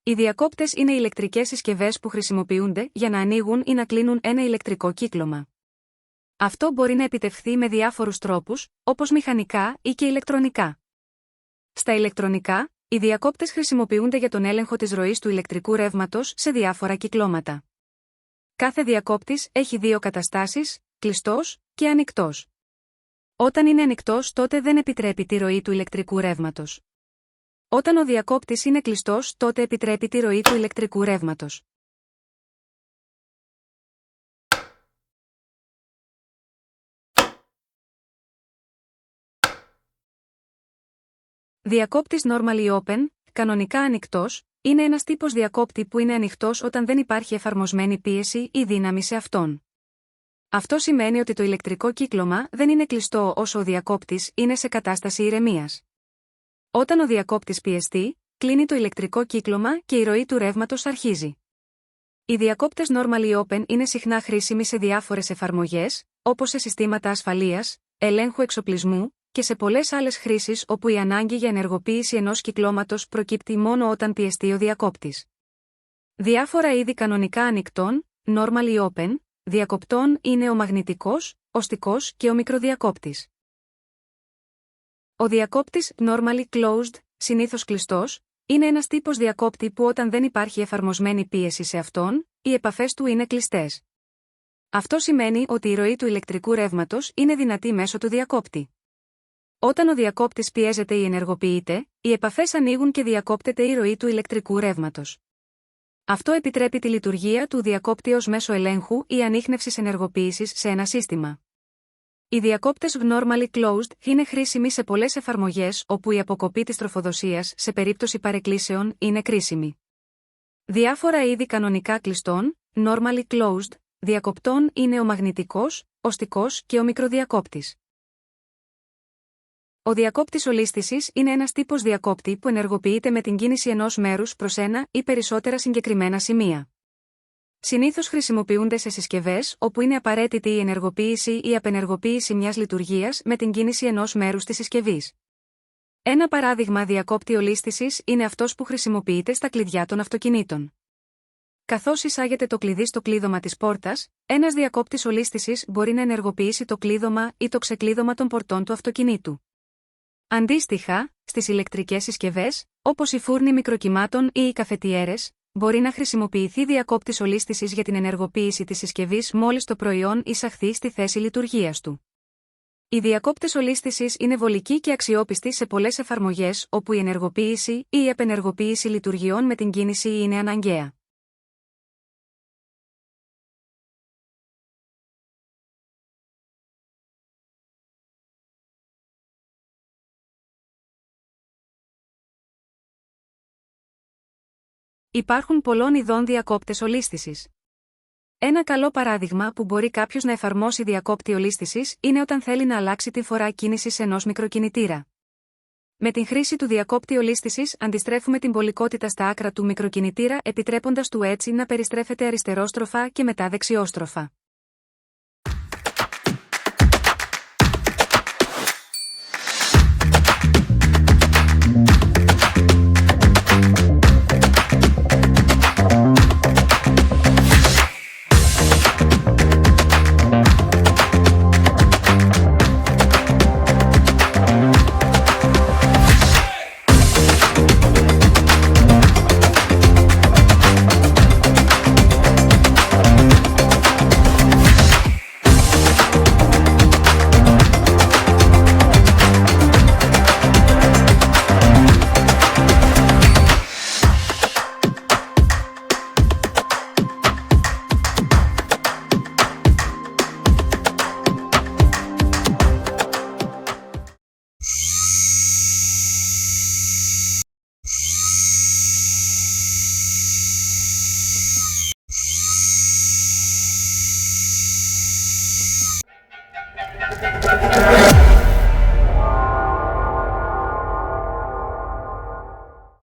Οι διακόπτες είναι ηλεκτρικές συσκευές που χρησιμοποιούνται για να ανοίγουν ή να κλείνουν ένα ηλεκτρικό κύκλωμα. Αυτό μπορεί να επιτευχθεί με διάφορους τρόπους, όπως μηχανικά ή και ηλεκτρονικά. Στα ηλεκτρονικά, οι διακόπτες χρησιμοποιούνται για τον έλεγχο της ροής του ηλεκτρικού ρεύματος σε διάφορα κυκλώματα. Κάθε διακόπτης έχει δύο καταστάσεις, κλειστός και ανοιχτός. Όταν είναι ανοιχτός, τότε δεν επιτρέπει τη ροή του ηλεκτρικού ρεύματος. Όταν ο διακόπτης είναι κλειστός, τότε επιτρέπει τη ροή του ηλεκτρικού ρεύματος. Διακόπτης normally open, κανονικά ανοιχτός, είναι ένας τύπος διακόπτη που είναι ανοιχτός όταν δεν υπάρχει εφαρμοσμένη πίεση ή δύναμη σε αυτόν. Αυτό σημαίνει ότι το ηλεκτρικό κύκλωμα δεν είναι κλειστό όσο ο διακόπτης είναι σε κατάσταση ηρεμίας. Όταν ο διακόπτης πιεστεί, κλείνει το ηλεκτρικό κύκλωμα και η ροή του ρεύματος αρχίζει. Οι διακόπτες normally open είναι συχνά χρήσιμοι σε διάφορες εφαρμογές, όπως σε συστήματα ασφαλείας, ελέγχου εξοπλισμού και σε πολλές άλλες χρήσεις όπου η ανάγκη για ενεργοποίηση ενός κυκλώματος προκύπτει μόνο όταν πιεστεί ο διακόπτης. Διάφορα είδη κανονικά ανοιχτών, normally open, διακοπτών είναι ο μαγνητικός, οστικός και ο μικροδιακόπτης. Ο διακόπτης normally closed, συνήθως κλειστός, είναι ένας τύπος διακόπτη που όταν δεν υπάρχει εφαρμοσμένη πίεση σε αυτόν, οι επαφές του είναι κλειστές. Αυτό σημαίνει ότι η ροή του ηλεκτρικού ρεύματος είναι δυνατή μέσω του διακόπτη. Όταν ο διακόπτης πιέζεται ή ενεργοποιείται, οι επαφές ανοίγουν και διακόπτεται η ροή του ηλεκτρικού ρεύματος. Αυτό επιτρέπει τη λειτουργία του διακόπτη ως μέσο ελέγχου ή ανίχνευσης ενεργοποίησης σε ένα σύστημα. Οι διακόπτες normally closed είναι χρήσιμοι σε πολλές εφαρμογές όπου η αποκοπή της τροφοδοσίας σε περίπτωση παρεκκλήσεων είναι κρίσιμη. Διάφορα είδη κανονικά κλειστών, normally closed, διακοπτών είναι ο μαγνητικός, οστικός και ο μικροδιακόπτης. Ο διακόπτης ολίσθησης είναι ένας τύπος διακόπτη που ενεργοποιείται με την κίνηση ενός μέρους προς ένα ή περισσότερα συγκεκριμένα σημεία. Συνήθως χρησιμοποιούνται σε συσκευές όπου είναι απαραίτητη η ενεργοποίηση ή απενεργοποίηση μιας λειτουργίας με την κίνηση ενός μέρους της συσκευής. Ένα παράδειγμα διακόπτη ολίσθησης είναι αυτός που χρησιμοποιείται στα κλειδιά των αυτοκινήτων. Καθώς εισάγεται το κλειδί στο κλείδωμα της πόρτας, ένας διακόπτης ολίσθησης μπορεί να ενεργοποιήσει το κλείδωμα ή το ξεκλείδωμα των πορτών του αυτοκινήτου. Αντίστοιχα, στις ηλεκτρικές συσκευές, όπως οι φούρνοι μικροκυμάτων ή οι καφετιέρες, μπορεί να χρησιμοποιηθεί διακόπτης ολίσθησης για την ενεργοποίηση της συσκευής μόλις το προϊόν εισαχθεί στη θέση λειτουργίας του. Οι διακόπτες ολίσθησης είναι βολικοί και αξιόπιστοι σε πολλές εφαρμογές όπου η ενεργοποίηση ή η απενεργοποίηση λειτουργιών με την κίνηση είναι αναγκαία. Υπάρχουν πολλών ειδών διακόπτες ολίσθησης. Ένα καλό παράδειγμα που μπορεί κάποιος να εφαρμόσει διακόπτη ολίσθησης είναι όταν θέλει να αλλάξει τη φορά κίνησης ενός μικροκινητήρα. Με την χρήση του διακόπτη ολίσθησης αντιστρέφουμε την πολικότητα στα άκρα του μικροκινητήρα επιτρέποντας του έτσι να περιστρέφεται αριστερόστροφα και μετά δεξιόστροφα.